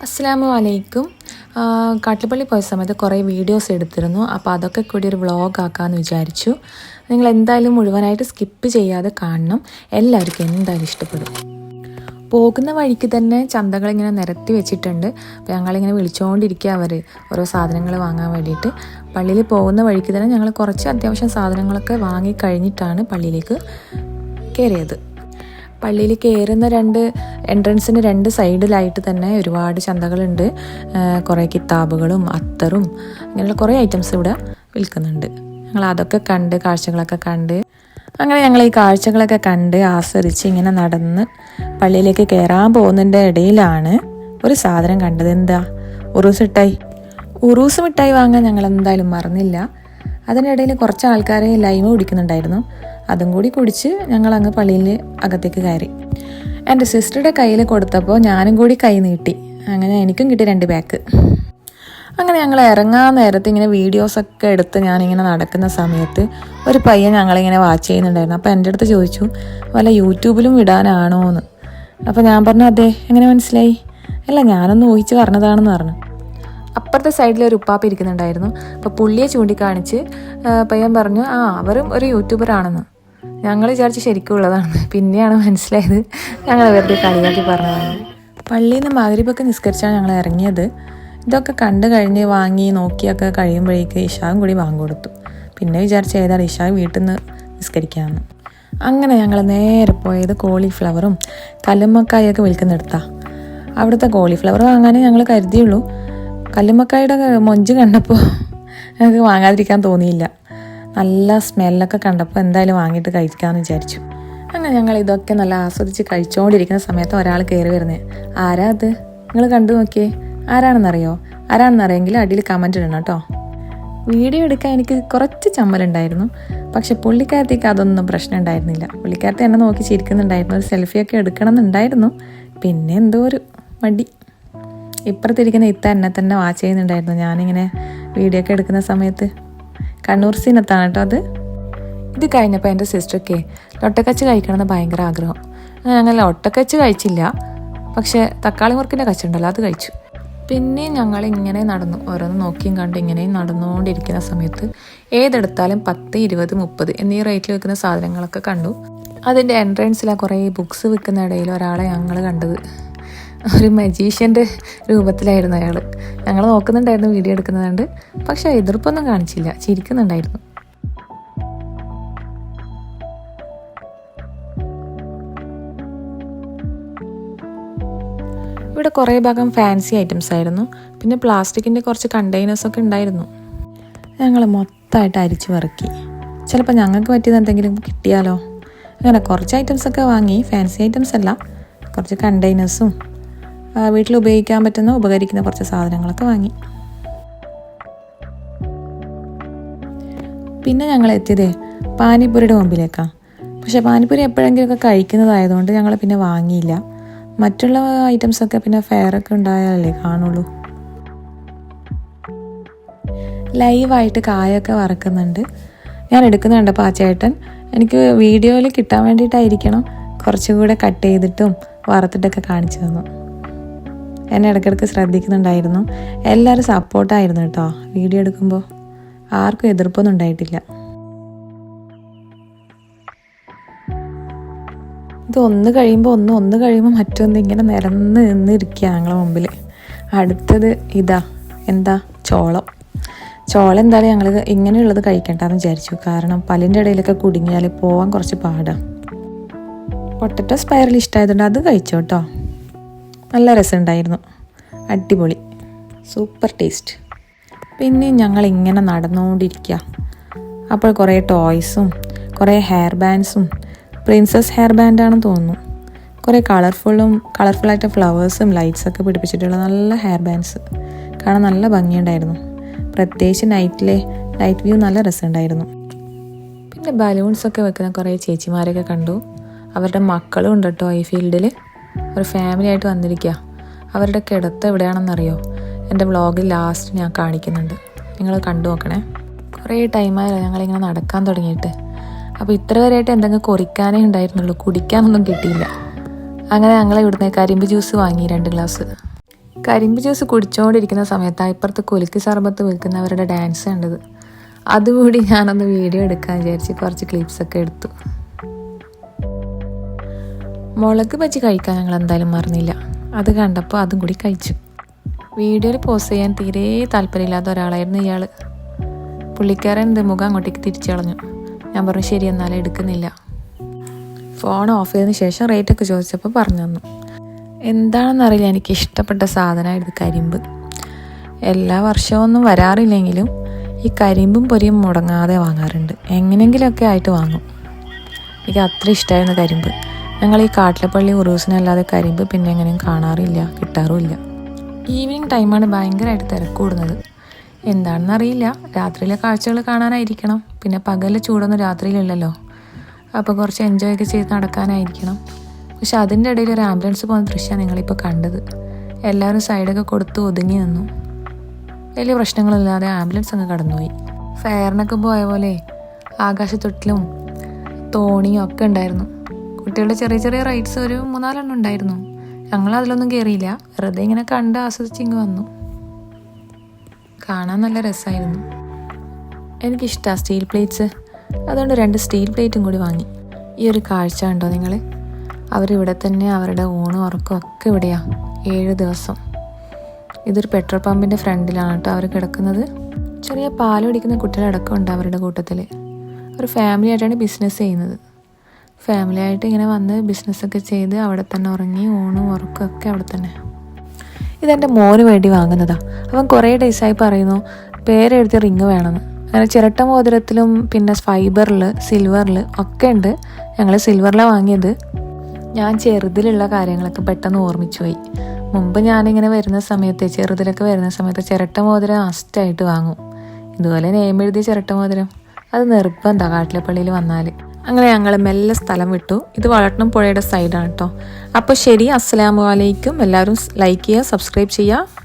അസ്സലാമു അലൈക്കും. കാട്ടിൽപ്പള്ളി പോയ സമയത്ത് കുറേ വീഡിയോസ് എടുത്തിരുന്നു. അപ്പോൾ അതൊക്കെ കൂടി ഒരു വ്ളോഗ് ആക്കാമെന്ന് വിചാരിച്ചു. നിങ്ങൾ എന്തായാലും മുഴുവനായിട്ട് സ്കിപ്പ് ചെയ്യാതെ കാണണം. എല്ലാവർക്കും എന്തായാലും ഇഷ്ടപ്പെടും. പോകുന്ന വഴിക്ക് തന്നെ ചന്തകളിങ്ങനെ നിരത്തി വെച്ചിട്ടുണ്ട്. അപ്പോൾ ഞങ്ങളിങ്ങനെ വിളിച്ചുകൊണ്ടിരിക്കുക അവർ ഓരോ സാധനങ്ങൾ വാങ്ങാൻ വേണ്ടിയിട്ട്. പള്ളിയിൽ പോകുന്ന വഴിക്ക് തന്നെ ഞങ്ങൾ കുറച്ച് അത്യാവശ്യം സാധനങ്ങളൊക്കെ വാങ്ങി കഴിഞ്ഞിട്ടാണ് പള്ളിയിലേക്ക് കയറിയത്. പള്ളിയിൽ കയറുന്ന എൻട്രൻസിന് രണ്ട് സൈഡിലായിട്ട് തന്നെ ഒരുപാട് ചന്തകളുണ്ട്. കുറേ കിതാബുകളും അത്തറും അങ്ങനെയുള്ള കുറേ ഐറ്റംസ് ഇവിടെ വിൽക്കുന്നുണ്ട്. ഞങ്ങൾ അതൊക്കെ കണ്ട് കാഴ്ചകളൊക്കെ കണ്ട് അങ്ങനെ ഞങ്ങൾ ഈ കാഴ്ചകളൊക്കെ കണ്ട് ആസ്വദിച്ച് ഇങ്ങനെ നടന്ന് പള്ളിയിലേക്ക് കയറാൻ പോകുന്നതിൻ്റെ ഇടയിലാണ് ഒരു സാധനം കണ്ടത്. എന്താ? ഉറൂസ് മിഠായി വാങ്ങാൻ ഞങ്ങൾ എന്തായാലും മറന്നില്ല. അതിനിടയിൽ കുറച്ച് ആൾക്കാർ ലൈമ് കുടിക്കുന്നുണ്ടായിരുന്നു. അതും കൂടി കുടിച്ച് ഞങ്ങൾ അങ്ങ് പള്ളിയിൽ അകത്തേക്ക് കയറി. എൻ്റെ സിസ്റ്ററുടെ കയ്യിൽ കൊടുത്തപ്പോൾ ഞാനും കൂടി കൈ നീട്ടി. അങ്ങനെ എനിക്കും കിട്ടി 2 പാക്ക്. അങ്ങനെ ഞങ്ങൾ ഇറങ്ങാൻ നേരത്ത് ഇങ്ങനെ വീഡിയോസൊക്കെ എടുത്ത് ഞാനിങ്ങനെ നടക്കുന്ന സമയത്ത് ഒരു പയ്യൻ ഞങ്ങളിങ്ങനെ വാച്ച് ചെയ്യുന്നുണ്ടായിരുന്നു. അപ്പോൾ എൻ്റെ അടുത്ത് ചോദിച്ചു, വല്ല യൂട്യൂബിലും വിടാനാണോ എന്ന്. അപ്പോൾ ഞാൻ പറഞ്ഞു, അതെ. എങ്ങനെ മനസ്സിലായി? അല്ല, ഞാനൊന്ന് ഊഹിച്ച് പറഞ്ഞതാണെന്ന് പറഞ്ഞു. അപ്പുറത്തെ സൈഡിൽ ഒരു ഉപ്പാപ്പ ഇരിക്കുന്നുണ്ടായിരുന്നു. അപ്പോൾ പുള്ളിയെ ചൂണ്ടിക്കാണിച്ച് പയ്യൻ പറഞ്ഞു, അവരും ഒരു യൂട്യൂബറാണെന്ന്. ഞങ്ങൾ വിചാരിച്ച് ശരിക്കും ഉള്ളതാണ്. പിന്നെയാണ് മനസ്സിലായത് ഞങ്ങൾ വെറുതെ കളിയാക്കി പറഞ്ഞതാണ്. പള്ളിയിൽ നിന്ന് മഗ്‌രിബൊക്കെ നിസ്കരിച്ചാണ് ഞങ്ങൾ ഇറങ്ങിയത്. ഇതൊക്കെ കണ്ടു കഴിഞ്ഞ് വാങ്ങി നോക്കിയൊക്കെ കഴിയുമ്പോഴേക്ക് ഇഷാവും കൂടി വാങ്ങി കൊടുത്തു. പിന്നെ വിചാരിച്ച് ഏതാണ് ഇഷാവ് വീട്ടിൽ നിന്ന് നിസ്കരിക്കാമെന്ന്. അങ്ങനെ ഞങ്ങൾ നേരെ പോയത് കോളിഫ്ലവറും കല്ലുമ്മക്കായൊക്കെ വിൽക്കുന്നിടത്താണ്. അവിടുത്തെ കോളിഫ്ലവർ വാങ്ങാനേ ഞങ്ങൾ കരുതിയുള്ളൂ. കല്ലുമ്മക്കായുടെ മൊഞ്ച് കണ്ടപ്പോൾ ഞങ്ങൾക്ക് വാങ്ങാതിരിക്കാൻ തോന്നിയില്ല. നല്ല സ്മെല്ലൊക്കെ കണ്ടപ്പോൾ എന്തായാലും വാങ്ങിയിട്ട് കഴിക്കാമെന്ന് വിചാരിച്ചു. അങ്ങനെ ഞങ്ങൾ ഇതൊക്കെ നല്ല ആസ്വദിച്ച് കഴിച്ചുകൊണ്ടിരിക്കുന്ന സമയത്ത് ഒരാൾ കയറി വരുന്നത്. ആരാ അത്? നിങ്ങൾ കണ്ടു നോക്കിയേ. ആരാണെന്നറിയെങ്കിൽ അടിയിൽ കമൻറ്റ് ഇടണം കേട്ടോ. വീഡിയോ എടുക്കാൻ എനിക്ക് കുറച്ച് ചമ്മലുണ്ടായിരുന്നു. പക്ഷെ പുള്ളിക്കാരത്തേക്ക് അതൊന്നും പ്രശ്നം ഉണ്ടായിരുന്നില്ല. പുള്ളിക്കാരത്തെ എന്നെ നോക്കി ചിരിക്കുന്നുണ്ടായിരുന്നു. ഒരു സെൽഫിയൊക്കെ എടുക്കണം എന്നുണ്ടായിരുന്നു. പിന്നെ എന്തോ ഒരു മടി. ഇപ്പുറത്തിരിക്കുന്ന എന്നെ തന്നെ വാച്ച് ചെയ്യുന്നുണ്ടായിരുന്നു ഞാനിങ്ങനെ വീഡിയോ ഒക്കെ എടുക്കുന്ന സമയത്ത്. കണ്ണൂർ സീനത്താണ് കേട്ടോ അത്. ഇത് കഴിഞ്ഞപ്പോൾ എൻ്റെ സിസ്റ്റർക്ക് ലൊട്ടക്കച്ച് കഴിക്കണമെന്ന് ഭയങ്കര ആഗ്രഹം. ഞങ്ങൾ ലൊട്ടക്കച്ച് കഴിച്ചില്ല, പക്ഷേ തക്കാളി മുറുക്കിൻ്റെ കച്ചുണ്ടല്ലോ അത് കഴിച്ചു. പിന്നെ ഞങ്ങൾ ഇങ്ങനെ നടന്നു, ഓരോന്ന് നോക്കിയും കണ്ട് ഇങ്ങനെ നടന്നുകൊണ്ടിരിക്കുന്ന സമയത്ത് ഏതെടുത്താലും 10, 20, 30 എന്നീ റേറ്റിൽ വെക്കുന്ന സാധനങ്ങളൊക്കെ കണ്ടു. അതിൻ്റെ എൻട്രൻസിലാണ് കുറേ ബുക്സ് വിൽക്കുന്ന ഇടയിൽ ഒരാളെ ഞങ്ങൾ കണ്ടത്. ഒരു മജീഷ്യൻ്റെ രൂപത്തിലായിരുന്നു അയാൾ. ഞങ്ങൾ നോക്കുന്നുണ്ടായിരുന്നു വീഡിയോ എടുക്കുന്നതുകൊണ്ട്. പക്ഷേ എതിർപ്പൊന്നും കാണിച്ചില്ല, ചിരിക്കുന്നുണ്ടായിരുന്നു. ഇവിടെ കുറേ ഭാഗം ഫാൻസി ഐറ്റംസ് ആയിരുന്നു. പിന്നെ പ്ലാസ്റ്റിക്കിൻ്റെ കുറച്ച് കണ്ടെയ്നേഴ്സൊക്കെ ഉണ്ടായിരുന്നു. ഞങ്ങൾ മൊത്തമായിട്ട് അരിച്ചു വറുക്കി. ചിലപ്പോൾ ഞങ്ങൾക്ക് പറ്റിയത് എന്തെങ്കിലും കിട്ടിയാലോ. അങ്ങനെ കുറച്ച് ഐറ്റംസൊക്കെ വാങ്ങി. ഫാൻസി ഐറ്റംസ് അല്ല, കുറച്ച് കണ്ടെയ്നേഴ്സും വീട്ടിൽ ഉപയോഗിക്കാൻ പറ്റുന്ന ഉപകരിക്കുന്ന കുറച്ച് സാധനങ്ങളൊക്കെ വാങ്ങി. പിന്നെ ഞങ്ങൾ എത്തിയതേ പാനിപ്പൂരിയുടെ മുമ്പിലേക്കാണ്. പക്ഷേ പാനിപ്പൂരി എപ്പോഴെങ്കിലുമൊക്കെ കഴിക്കുന്നതായതുകൊണ്ട് ഞങ്ങൾ പിന്നെ വാങ്ങിയില്ല. മറ്റുള്ള ഐറ്റംസൊക്കെ പിന്നെ ഫെയറൊക്കെ ഉണ്ടായാലല്ലേ കാണുള്ളൂ. ലൈവായിട്ട് കായൊക്കെ വറക്കുന്നുണ്ട്. ഞാൻ എടുക്കുന്നുണ്ട്. അപ്പോൾ ആ ചേട്ടൻ എനിക്ക് വീഡിയോയിൽ കിട്ടാൻ വേണ്ടിയിട്ടായിരിക്കണം കുറച്ചുകൂടെ കട്ട് ചെയ്തിട്ടും വറുത്തിട്ടൊക്കെ കാണിച്ചു തന്നു. എന്നെ ഇടയ്ക്കിടയ്ക്ക് ശ്രദ്ധിക്കുന്നുണ്ടായിരുന്നു. എല്ലാവരും സപ്പോർട്ടായിരുന്നു കേട്ടോ. വീഡിയോ എടുക്കുമ്പോൾ ആർക്കും എതിർപ്പൊന്നും ഉണ്ടായിട്ടില്ല. ഇത് ഒന്ന് കഴിയുമ്പോൾ മറ്റൊന്ന് ഇങ്ങനെ നിരന്ന് നിന്നിരിക്കുക ഞങ്ങളെ മുമ്പിൽ. അടുത്തത് എന്താ ചോളം എന്തായാലും ഞങ്ങൾ ഇങ്ങനെയുള്ളത് കഴിക്കണ്ടെന്ന് വിചാരിച്ചു. കാരണം പല്ലിൻ്റെ ഇടയിലൊക്കെ കുടുങ്ങിയാൽ പോകാൻ കുറച്ച് പാടാണ്. പൊട്ടറ്റോ സ്പൈറൽ ഇഷ്ടമായതുകൊണ്ട് അത് കഴിച്ചു കേട്ടോ. നല്ല രസമുണ്ടായിരുന്നു, അടിപൊളി, സൂപ്പർ ടേസ്റ്റ്. പിന്നെ ഞങ്ങൾ ഇങ്ങനെ നടന്നുകൊണ്ടിരിക്കുക. അപ്പോൾ കുറേ ടോയ്സും കുറേ ഹെയർ ബാൻഡ്സും, പ്രിൻസസ് ഹെയർ ബാൻഡാണെന്ന് തോന്നുന്നു. കുറേ കളർഫുള്ളായിട്ട് ഫ്ലവേഴ്സും ലൈറ്റ്സൊക്കെ പിടിപ്പിച്ചിട്ടുള്ള നല്ല ഹെയർ ബാൻഡ്സ് കാണാൻ നല്ല ഭംഗിയുണ്ടായിരുന്നു. പ്രത്യേകിച്ച് നൈറ്റ് വ്യൂ നല്ല രസമുണ്ടായിരുന്നു. പിന്നെ ബലൂൺസൊക്കെ വെക്കുന്ന കുറേ ചേച്ചിമാരൊക്കെ കണ്ടു. അവരുടെ മക്കളും ഉണ്ട് കേട്ടോ ഈ ഫീൽഡിൽ. ഒരു ഫാമിലി ആയിട്ട് വന്നിരിക്കുക. അവരുടെ കിടത്ത് എവിടെയാണെന്നറിയോ? എൻ്റെ വ്ളോഗിൽ ലാസ്റ്റ് ഞാൻ കാണിക്കുന്നുണ്ട്, നിങ്ങൾ കണ്ടു നോക്കണേ. കുറേ ടൈമായല്ലോ ഞങ്ങളിങ്ങനെ നടക്കാൻ തുടങ്ങിയിട്ട്. അപ്പോൾ ഇത്ര വരെയായിട്ട് എന്തെങ്കിലും കുറിക്കാനേ ഉണ്ടായിരുന്നുള്ളൂ, കുടിക്കാനൊന്നും കിട്ടിയില്ല. അങ്ങനെ ഞങ്ങൾ ഇവിടുന്ന് കരിമ്പ് ജ്യൂസ് വാങ്ങി 2 ഗ്ലാസ്. കരിമ്പ് ജ്യൂസ് കുടിച്ചുകൊണ്ടിരിക്കുന്ന സമയത്ത് ഇപ്പുറത്ത് കുലുക്കി സർബത്ത് വിൽക്കുന്നവരുടെ ഡാൻസ് കണ്ടത്. അതുകൂടി ഞാനൊന്ന് വീഡിയോ എടുക്കാൻ വിചാരിച്ച് കുറച്ച് ക്ലിപ്സൊക്കെ എടുത്തു. മുളക് ബജി കഴിക്കാൻ ഞങ്ങൾ എന്തായാലും മറന്നില്ല. അത് കണ്ടപ്പോൾ അതും കൂടി കഴിച്ചു. വീഡിയോയിൽ പോസ്റ്റ് ചെയ്യാൻ തീരെ താല്പര്യമില്ലാത്ത ഒരാളായിരുന്നു ഇയാൾ. പുള്ളിക്കാരൻ മുഖം അങ്ങോട്ടേക്ക് തിരിച്ചു കളഞ്ഞു. ഞാൻ പറഞ്ഞു ശരി എന്നാലും എടുക്കുന്നില്ല. ഫോൺ ഓഫ് ചെയ്തതിന് ശേഷം റേറ്റൊക്കെ ചോദിച്ചപ്പോൾ പറഞ്ഞു തന്നു. എന്താണെന്നറിയില്ല, എനിക്ക് ഇഷ്ടപ്പെട്ട സാധനമായിരുന്നു കരിമ്പ്. എല്ലാ വർഷവും ഒന്നും വരാറില്ലെങ്കിലും ഈ കരിമ്പും പൊരിയും മുടങ്ങാതെ വാങ്ങാറുണ്ട്. എങ്ങനെയെങ്കിലുമൊക്കെ ആയിട്ട് വാങ്ങും. എനിക്ക് അത്ര ഇഷ്ടമായിരുന്നു കരിമ്പ്. ഞങ്ങൾ ഈ കാട്ടിലപ്പള്ളി ഉറൂസിനല്ലാതെ കരിമ്പ് പിന്നെ എങ്ങനെയും കാണാറില്ല, കിട്ടാറുമില്ല. ഈവനിങ് ടൈമാണ് ഭയങ്കരമായിട്ട് തിരക്ക് കൂടുന്നത്. എന്താണെന്നറിയില്ല, രാത്രിയിലെ കാഴ്ചകൾ കാണാനായിരിക്കണം. പിന്നെ പകല് ചൂടൊന്നും രാത്രിയിലില്ലല്ലോ, അപ്പോൾ കുറച്ച് എൻജോയ് ഒക്കെ ചെയ്ത് നടക്കാനായിരിക്കണം. പക്ഷെ അതിൻ്റെ ഇടയിൽ ഒരു ആംബുലൻസ് പോകുന്ന ദൃശ്യമാണ് നിങ്ങളിപ്പോൾ കണ്ടത്. എല്ലാവരും സൈഡൊക്കെ കൊടുത്ത് ഒതുങ്ങി നിന്നു. വലിയ പ്രശ്നങ്ങളില്ലാതെ ആംബുലൻസ് അങ്ങ് കടന്നുപോയി. ഫെയറിനൊക്കെ പോയ പോലെ ആകാശത്തൊട്ടിലും തോണിയും ഒക്കെ ഉണ്ടായിരുന്നു. കുട്ടികളുടെ ചെറിയ ചെറിയ റൈഡ്സ് ഒരു 3-4 ഉണ്ടായിരുന്നു. ഞങ്ങൾ അതിലൊന്നും കയറിയില്ല, വെറുതെ ഇങ്ങനെ കണ്ട് ആസ്വദിച്ചിങ്ങ് വന്നു. കാണാൻ നല്ല രസമായിരുന്നു. എനിക്കിഷ്ടമാണ് സ്റ്റീൽ പ്ലേറ്റ്സ്, അതുകൊണ്ട് 2 സ്റ്റീൽ പ്ലേറ്റും കൂടി വാങ്ങി. ഈ ഒരു കാഴ്ച കണ്ടോ നിങ്ങൾ? അവരിവിടെ തന്നെ അവരുടെ ഊണും ഉറക്കവും ഒക്കെ ഇവിടെയാണ് 7 ദിവസം. ഇതൊരു പെട്രോൾ പമ്പിൻ്റെ ഫ്രണ്ടിലാണ് കേട്ടോ അവർ കിടക്കുന്നത്. ചെറിയ പാൽ കുടിക്കുന്ന കുട്ടികളടക്കം ഉണ്ട് അവരുടെ കൂട്ടത്തിൽ. ഒരു ഫാമിലി ആയിട്ടാണ് ബിസിനസ് ചെയ്യുന്നത്. ഫാമിലി ആയിട്ട് ഇങ്ങനെ വന്ന് ബിസിനസ്സൊക്കെ ചെയ്ത് അവിടെ തന്നെ ഉറങ്ങി ഊണും ഉറക്കവും ഒക്കെ അവിടെ തന്നെ. ഇതെൻ്റെ മോന് വേണ്ടി വാങ്ങുന്നതാണ്. അവൻ കുറേ ഡേയ്സായി പറയുന്നു പേരെഴുതിയ റിങ് വേണമെന്ന്. അങ്ങനെ ചിരട്ട മോതിരത്തിലും പിന്നെ ഫൈബറിൽ സിൽവറിൽ ഒക്കെ ഉണ്ട്. ഞങ്ങൾ സിൽവറിലാണ് വാങ്ങിയത്. ഞാൻ ചെറുതിലുള്ള കാര്യങ്ങളൊക്കെ പെട്ടെന്ന് ഓർമ്മിച്ചു പോയി. മുമ്പ് ഞാനിങ്ങനെ വരുന്ന സമയത്ത് ചെറുതിലൊക്കെ വരുന്ന സമയത്ത് ചിരട്ട മോതിരം മസ്റ്റായിട്ട് വാങ്ങും. ഇതുപോലെ നെയിം എഴുതിയ ചിരട്ട മോതിരം അത് നിർബന്ധമാണ് കാട്ടിലപ്പള്ളിയിൽ വന്നാൽ. അങ്ങനെ ഞങ്ങൾ മെല്ലെ സ്ഥലം വിട്ടു. ഇത് വളട്ടണം പുഴയുടെ സൈഡാണ് കേട്ടോ. അപ്പോൾ ശരി, അസ്സലാമു അലൈക്കും. എല്ലാവരും ലൈക്ക് ചെയ്യുക, സബ്സ്ക്രൈബ് ചെയ്യുക.